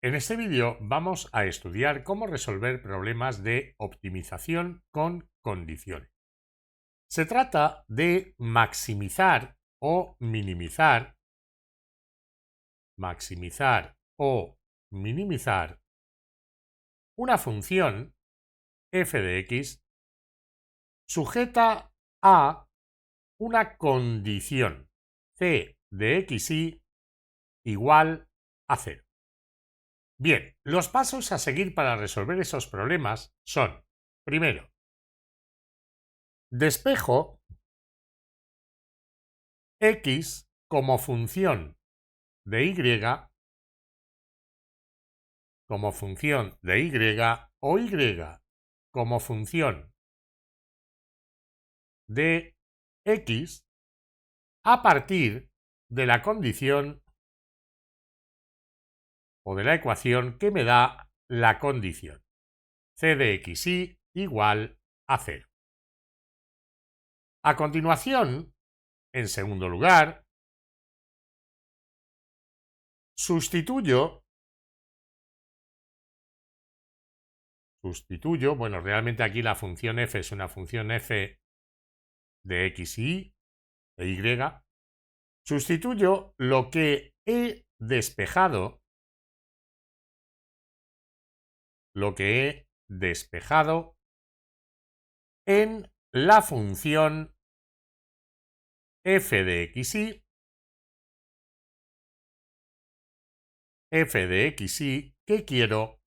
En este vídeo vamos a estudiar cómo resolver problemas de optimización con condiciones. Se trata de maximizar o minimizar una función f de x sujeta a una condición c de xy igual a 0. Bien, los pasos a seguir para resolver esos problemas son: primero, despejo x como función de y o y como función de x a partir de la condición o de la ecuación que me da la condición c de xy igual a 0. A continuación, en segundo lugar, sustituyo, bueno, realmente aquí la función f es una función f de x y de y, sustituyo lo que he despejado en la función f de xy que quiero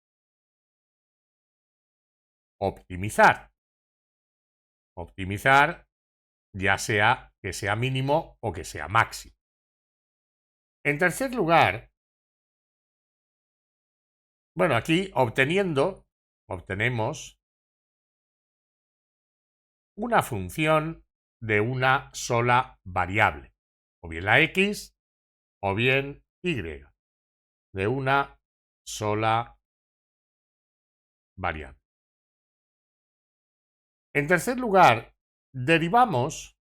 optimizar. Optimizar ya sea que sea mínimo o que sea máximo. En tercer lugar, bueno, aquí obtenemos una función de una sola variable, o bien la x o bien y, de una sola variable. En tercer lugar, derivamos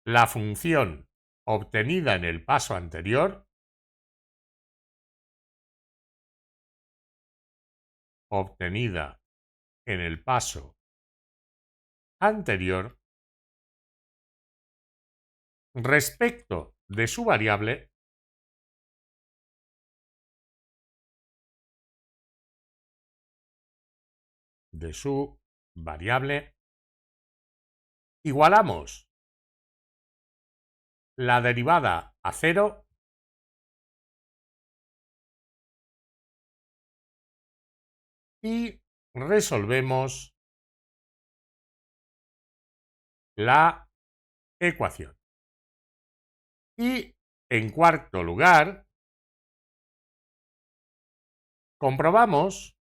la función obtenida en el paso anterior respecto de su variable igualamos la derivada a 0 y resolvemos la ecuación. Y en cuarto lugar, comprobamos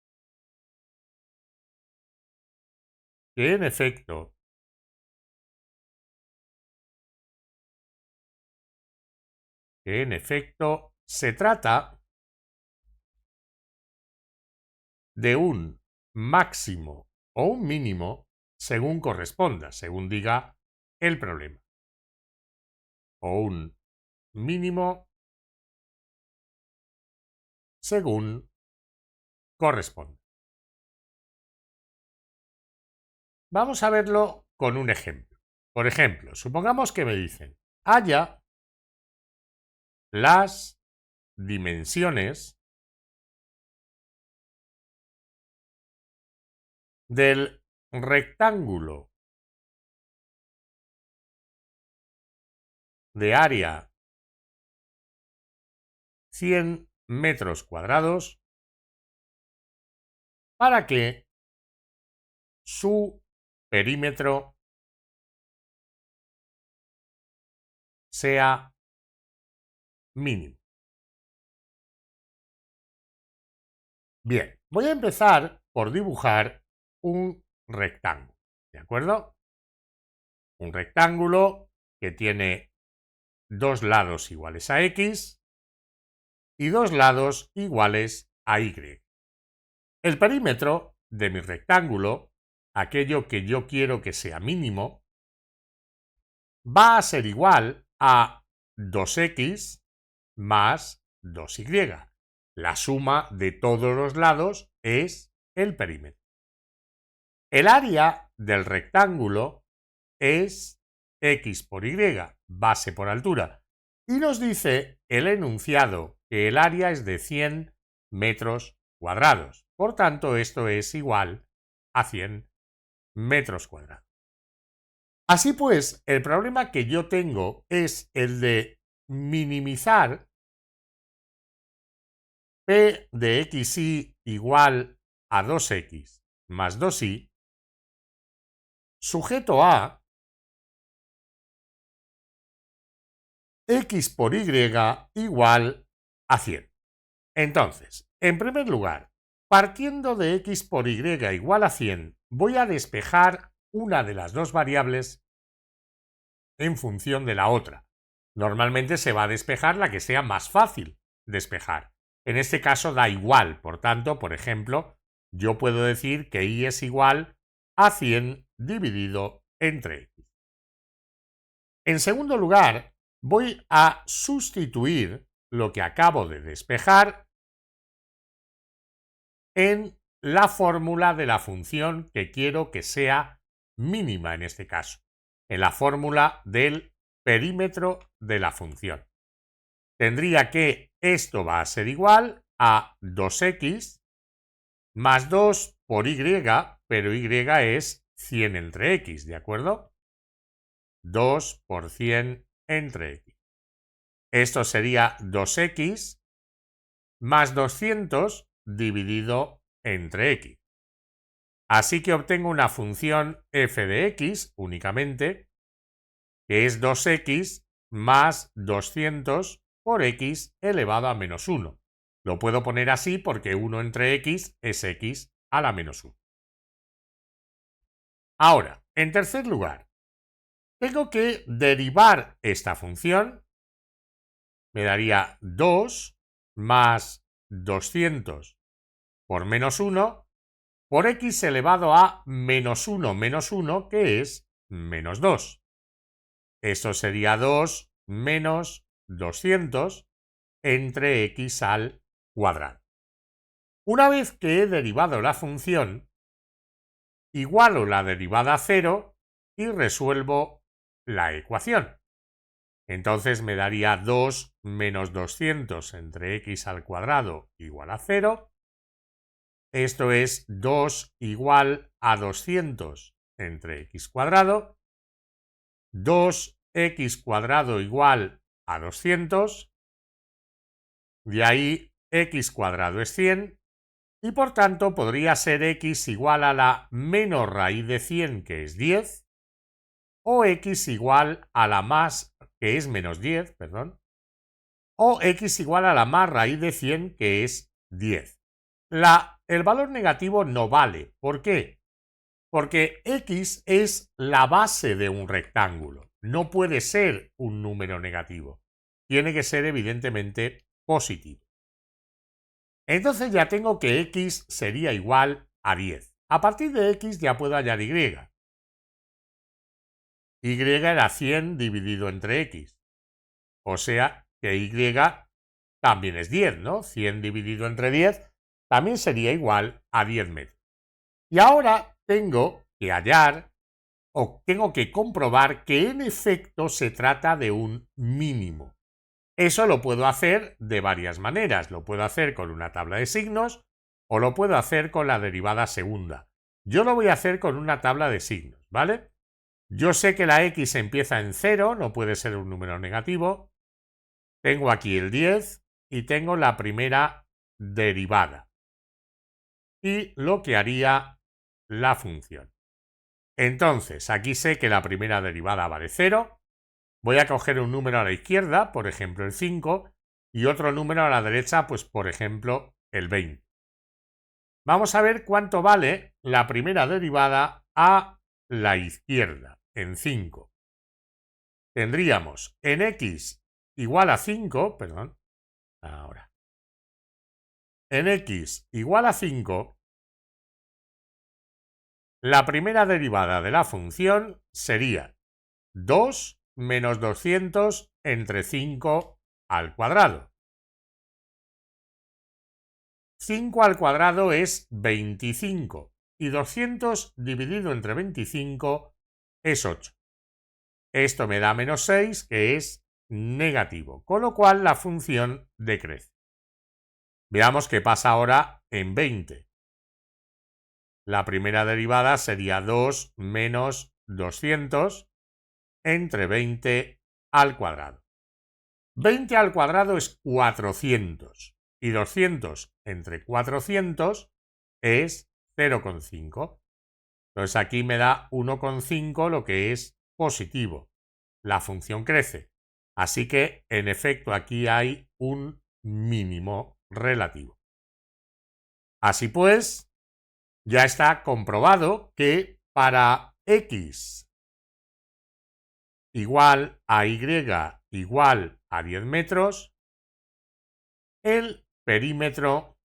que en efecto se trata de un máximo o un mínimo según corresponda, según diga el problema, o un mínimo según corresponda. Vamos a verlo con un ejemplo. Por ejemplo, supongamos que me dicen: halla las dimensiones del rectángulo de área 100 metros cuadrados para que su perímetro sea mínimo. Bien, voy a empezar por dibujar un rectángulo, ¿de acuerdo? Un rectángulo que tiene dos lados iguales a x y dos lados iguales a y. El perímetro de mi rectángulo, aquello que yo quiero que sea mínimo, va a ser igual a 2x más 2y. La suma de todos los lados es el perímetro. El área del rectángulo es x por y, base por altura. Y nos dice el enunciado que el área es de 100 metros cuadrados. Por tanto, esto es igual a 100 metros cuadrados. Así pues, el problema que yo tengo es el de minimizar p de xy igual a 2x más 2y sujeto a x por y igual a 100. Entonces, en primer lugar, partiendo de x por y igual a 100, voy a despejar una de las dos variables en función de la otra. Normalmente se va a despejar la que sea más fácil despejar. En este caso da igual, por tanto, por ejemplo, yo puedo decir que y es igual a 100 dividido entre x. En segundo lugar, voy a sustituir lo que acabo de despejar en la fórmula de la función que quiero que sea mínima en este caso, en la fórmula del perímetro de la función. Tendría que esto va a ser igual a 2x más 2 por y, pero y es 100 entre x, ¿de acuerdo? 2 por 100 entre x. Esto sería 2x más 200 dividido entre x. Así que obtengo una función f de x únicamente, que es 2x más 200 por x elevado a menos 1. Lo puedo poner así porque 1 entre x es x a la menos 1. Ahora, en tercer lugar, tengo que derivar esta función. Me daría 2 más 200 por menos 1 por x elevado a menos 1, que es menos 2. Eso sería 2 menos 200 entre x al cuadrado. Una vez que he derivado la función, igualo la derivada a 0 y resuelvo la ecuación. Entonces me daría 2 menos 200 entre x al cuadrado igual a 0. Esto es 2 igual a 200 entre x cuadrado. 2x cuadrado igual a 200. De ahí x cuadrado es 100. Y por tanto podría ser x igual a la menos raíz de 100, que es 10. O x igual a la más, que es menos 10, perdón. O x igual a la más raíz de 100, que es 10. El valor negativo no vale. ¿Por qué? Porque x es la base de un rectángulo. No puede ser un número negativo. Tiene que ser evidentemente positivo. Entonces ya tengo que x sería igual a 10. A partir de x ya puedo hallar y. Y era 100 dividido entre x. O sea que y también es 10, ¿no? 100 dividido entre 10 también sería igual a 10 metros. Y ahora tengo que hallar o tengo que comprobar que en efecto se trata de un mínimo. Eso lo puedo hacer de varias maneras. Lo puedo hacer con una tabla de signos o lo puedo hacer con la derivada segunda. Yo lo voy a hacer con una tabla de signos, ¿vale? Yo sé que la x empieza en 0, no puede ser un número negativo. Tengo aquí el 10 y tengo la primera derivada. Y lo que haría la función. Entonces, aquí sé que la primera derivada vale 0. Voy a coger un número a la izquierda, por ejemplo el 5, y otro número a la derecha, pues por ejemplo el 20. Vamos a ver cuánto vale la primera derivada a la izquierda, en 5. Tendríamos en x igual a 5, perdón, ahora. En x igual a 5, la primera derivada de la función sería 2 menos 200 entre 5 al cuadrado. 5 al cuadrado es 25 y 200 dividido entre 25 es 8. Esto me da menos 6, que es negativo, con lo cual la función decrece. Veamos qué pasa ahora en 20. La primera derivada sería 2 menos 200 entre 20 al cuadrado. 20 al cuadrado es 400 y 200 entre 400 es 0,5. Entonces aquí me da 1,5, lo que es positivo. La función crece. Así que, en efecto, aquí hay un mínimo relativo. Así pues, ya está comprobado que para x igual a y igual a 10 metros, el perímetro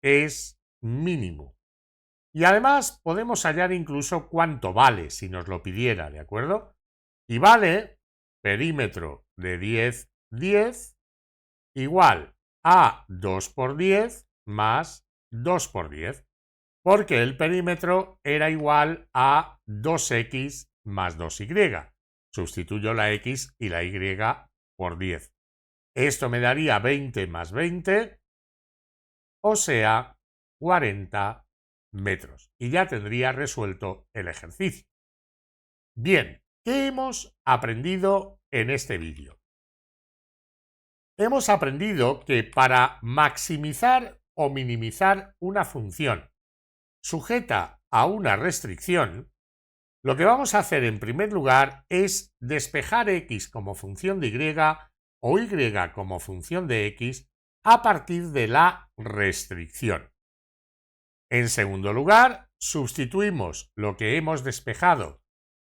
es mínimo. Y además podemos hallar incluso cuánto vale si nos lo pidiera, ¿de acuerdo? Y vale perímetro de 10, 10 igual a 2 por 10 más 2 por 10, porque el perímetro era igual a 2x más 2y. Sustituyo la x y la y por 10. Esto me daría 20 más 20, o sea, 40 metros. Y ya tendría resuelto el ejercicio. Bien, ¿qué hemos aprendido en este vídeo? Hemos aprendido que para maximizar o minimizar una función sujeta a una restricción, lo que vamos a hacer en primer lugar es despejar x como función de y o y como función de x a partir de la restricción. En segundo lugar, sustituimos lo que hemos despejado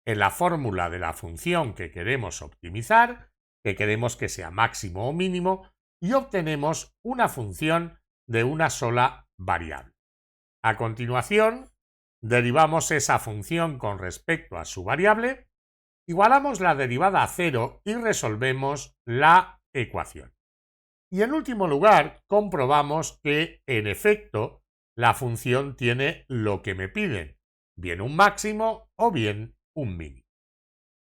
en la fórmula de la función que queremos optimizar, que queremos que sea máximo o mínimo, y obtenemos una función de una sola variable. A continuación, derivamos esa función con respecto a su variable, igualamos la derivada a 0 y resolvemos la ecuación. Y en último lugar, comprobamos que, en efecto, la función tiene lo que me piden, bien un máximo o bien un mínimo.